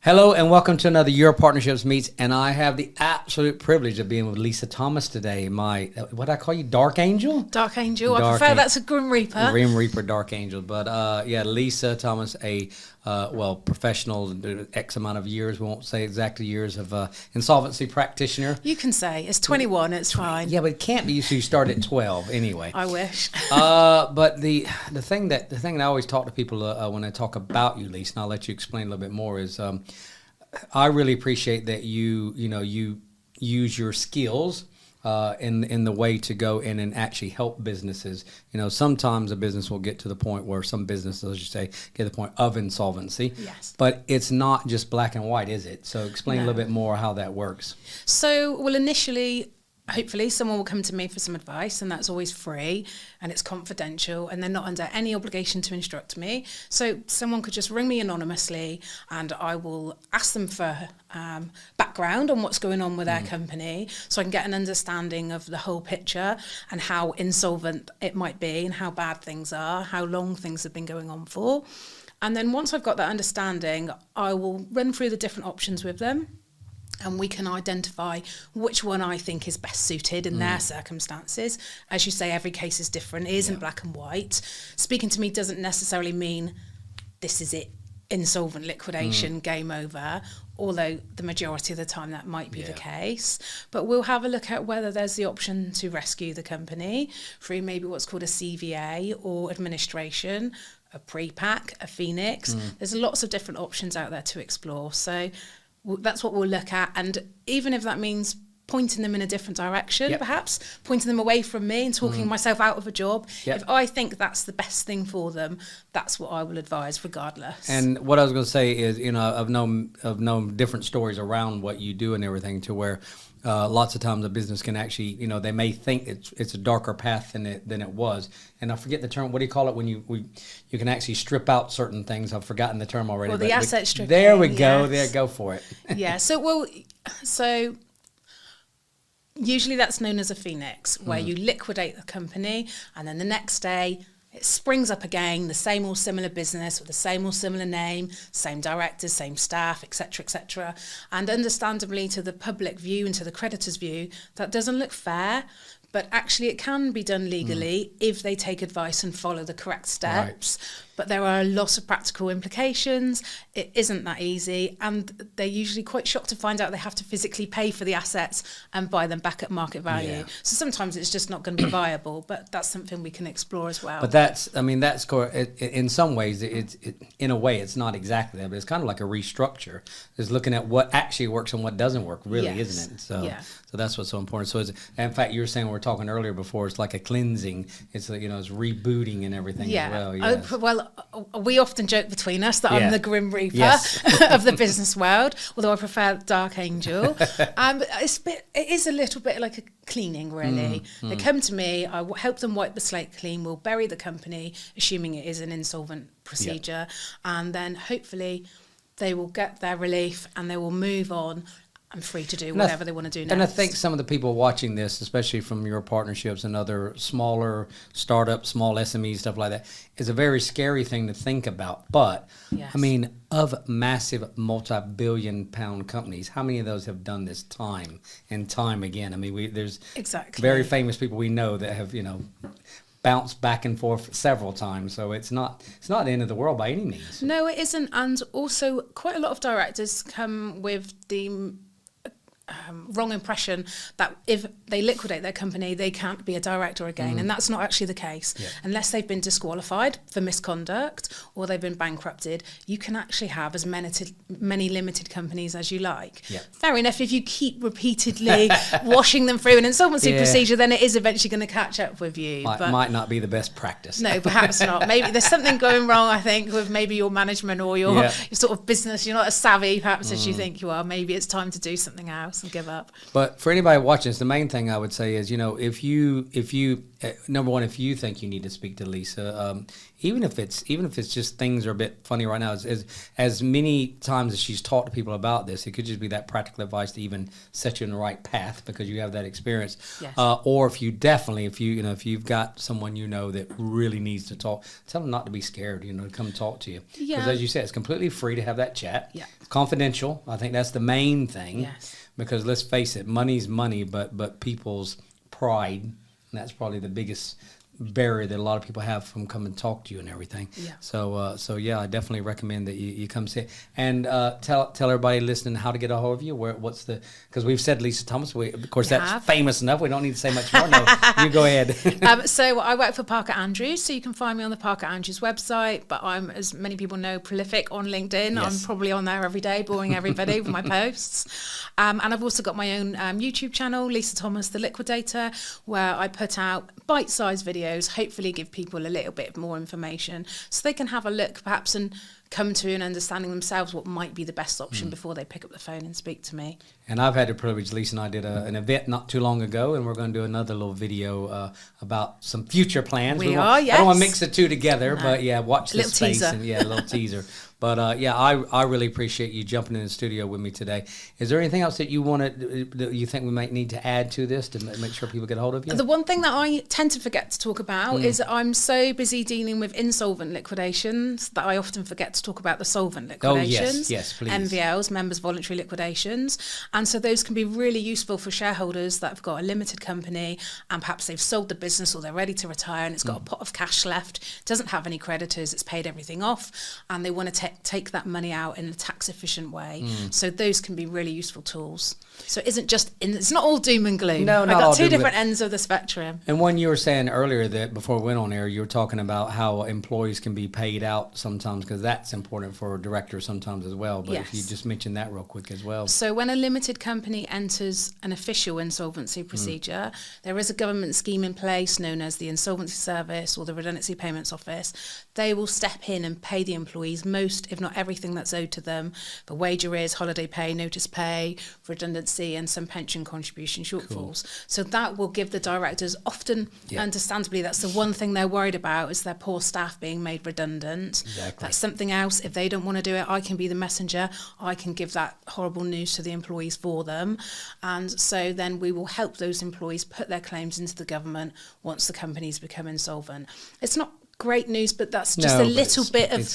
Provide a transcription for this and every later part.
Hello and welcome to another Your Partnerships Meets, and I have the absolute privilege of being with Lisa Thomas today. My, what I call you, Dark Angel? Dark Angel. I prefer that's a Grim Reaper. Grim Reaper, Dark Angel. But yeah, Lisa Thomas, professional, X amount of years, we won't say exactly years, of Insolvency Practitioner. You can say. It's 21, it's fine. Yeah, but it can't be, so you start at 12 anyway. I wish. But the thing that I always talk to people when I talk about you, Lisa, and I'll let you explain a little bit more, is I really appreciate that you use your skills in the way to go in and actually help businesses. Sometimes a business will get to the point where some businesses, as you say, get to the point of insolvency. Yes. But it's not just black and white, is it? So explain a little bit more how that works. So, well, initially, hopefully someone will come to me for some advice, and that's always free and it's confidential and they're not under any obligation to instruct me. So someone could just ring me anonymously and I will ask them for background on what's going on with their company, so I can get an understanding of the whole picture and how insolvent it might be and how bad things are, how long things have been going on for. And then once I've got that understanding, I will run through the different options with them, and we can identify which one I think is best suited in their circumstances. As you say, every case is different. It isn't black and white. Speaking to me doesn't necessarily mean this is it, insolvent, liquidation, game over, although the majority of the time that might be the case. But we'll have a look at whether there's the option to rescue the company through maybe what's called a CVA or administration, a pre-pack, a Phoenix. There's lots of different options out there to explore. So that's what we'll look at, and even if that means pointing them in a different direction, perhaps pointing them away from me and talking myself out of a job, if I think that's the best thing for them, that's what I will advise regardless. And what I was going to say is, I've known different stories around what you do and everything, to where lots of times a business can actually, they may think it's a darker path than it was. And I forget the term. What do you call it when you can actually strip out certain things? I've forgotten the term already. Well, the asset stripping. There we go. There, go for it. Yeah. So usually that's known as a Phoenix, where you liquidate the company, and then the next day it springs up again, the same or similar business with the same or similar name, same directors, same staff, etc., etc. And understandably, to the public view and to the creditor's view, that doesn't look fair. But actually it can be done legally if they take advice and follow the correct steps. Right. But there are a lot of practical implications. It isn't that easy, and they're usually quite shocked to find out they have to physically pay for the assets and buy them back at market value. Yeah. So sometimes it's just not going to be viable, but that's something we can explore as well. But that's in some ways, in a way, it's not exactly that, but it's kind of like a restructure. It's looking at what actually works and what doesn't work, really, isn't it? So that's what's so important. So in fact, you were saying, we were talking earlier before, it's like a cleansing. It's it's rebooting and everything as well. Yes. Well, we often joke between us that I'm the Grim Reaper of the business world, although I prefer Dark Angel. It is a little bit like a cleaning, really. They come to me, I help them wipe the slate clean, we'll bury the company, assuming it is an insolvent procedure, and then hopefully they will get their relief and they will move on. I'm free to do whatever they want to do next. And I think some of the people watching this, especially from your partnerships and other smaller startups, small SMEs, stuff like that, is a very scary thing to think about. But, I mean, of massive multi-billion-pound companies, how many of those have done this time and time again? I mean, there's very famous people we know that have, bounced back and forth several times, so it's not the end of the world by any means. No, it isn't. And also, quite a lot of directors come with the wrong impression that if they liquidate their company, they can't be a director again. And that's not actually the case. Unless they've been disqualified for misconduct or they've been bankrupted, you can actually have as many limited companies as you like. Fair enough, if you keep repeatedly washing them through an insolvency procedure, then it is eventually going to catch up with you. Might not be the best practice. No, perhaps not. Maybe there's something going wrong, I think, with maybe your management or your sort of business. You're not as savvy perhaps as you think you are. Maybe it's time to do something else and give up. But for anybody watching this, the main thing I would say is, if you number one, if you think you need to speak to Lisa, even if it's just things are a bit funny right now, as many times as she's talked to people about this, it could just be that practical advice to even set you in the right path because you have that experience. Yes. Or if you've got someone that really needs to talk, tell them not to be scared, to come talk to you. Because as you said, it's completely free to have that chat. Yeah. It's confidential. I think that's the main thing. Yes. Because let's face it, money's money, but people's pride, and that's probably the biggest barrier that a lot of people have from coming and talk to you and everything. Yeah. So yeah, I definitely recommend that you come see it. And tell everybody listening how to get a hold of you. Because we've said Lisa Thomas. Of course, that's famous enough. We don't need to say much more. No, you go ahead. So I work for Parker Andrews, so you can find me on the Parker Andrews website. But I'm, as many people know, prolific on LinkedIn. Yes. I'm probably on there every day, boring everybody with my posts. And I've also got my own YouTube channel, Lisa Thomas, the Liquidator, where I put out bite-sized videos, hopefully give people a little bit more information so they can have a look perhaps and come to an understanding themselves what might be the best option before they pick up the phone and speak to me. And I've had the privilege, Lisa and I did an event not too long ago, and we're going to do another little video about some future plans. Yes. I don't want to mix the two together, but yeah, watch this space. Teaser. And a little teaser. But I really appreciate you jumping in the studio with me today. Is there anything else that you think we might need to add to this to make sure people get a hold of you? The one thing that I tend to forget to talk about is that I'm so busy dealing with insolvent liquidations that I often forget to talk about the solvent liquidations. Oh, yes, please. MVLs, members voluntary liquidations. And so those can be really useful for shareholders that have got a limited company and perhaps they've sold the business or they're ready to retire and it's got a pot of cash left, doesn't have any creditors, it's paid everything off, and they want to take that money out in a tax efficient way. So those can be really useful tools. So it isn't just it's not all doom and gloom. No, I've not got all two doom and different ends of the spectrum. And one you were saying earlier that before we went on air, you were talking about how employees can be paid out sometimes because that's important for directors sometimes as well. But if you just mention that real quick as well. So when a limited company enters an official insolvency procedure, there is a government scheme in place known as the Insolvency Service or the Redundancy Payments Office. They will step in and pay the employees most, if not everything that's owed to them, for wage arrears, holiday pay, notice pay, redundancy, and some pension contribution shortfalls. Cool. So that will give the directors, often, understandably, that's the one thing they're worried about is their poor staff being made redundant. Exactly. That's something else. If they don't want to do it, I can be the messenger. I can give that horrible news to the employees for them. And so then we will help those employees put their claims into the government once the companies become insolvent. It's not great news, but that's just a little bit of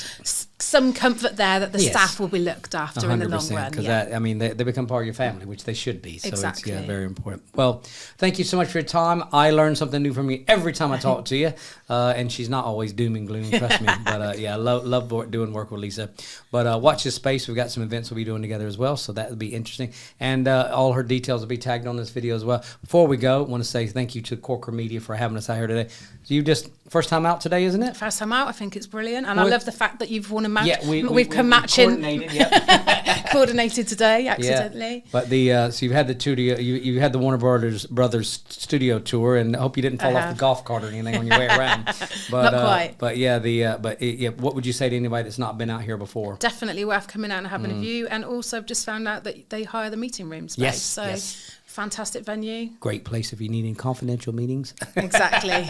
some comfort there that the staff will be looked after in the long run. Because they become part of your family, which they should be. So exactly. It's very important. Well, thank you so much for your time. I learn something new from you every time I talk to you. And she's not always doom and gloom, trust me. But I love doing work with Lisa. But watch this space. We've got some events we'll be doing together as well. So that will be interesting. And all her details will be tagged on this video as well. Before we go, I want to say thank you to Corker Media for having us out here today. So you just first time out today, isn't it? First time out. I think it's brilliant. And I love the fact that you've won a match. Yeah, we've come matching. Coordinated, coordinated today, accidentally. Yeah. But so you've had you had the Warner Brothers studio tour, and I hope you didn't fall off the golf cart or anything on your way around. But, not quite. But what would you say to anybody that's not been out here before? Definitely worth coming out and having a view. And also, I've just found out that they hire the meeting room space. Yes. Fantastic venue. Great place if you need any confidential meetings. Exactly.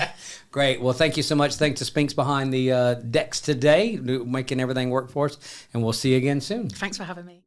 Great. Well, thank you so much. Thanks to Spinks behind the decks today, making everything work for us. And we'll see you again soon. Thanks for having me.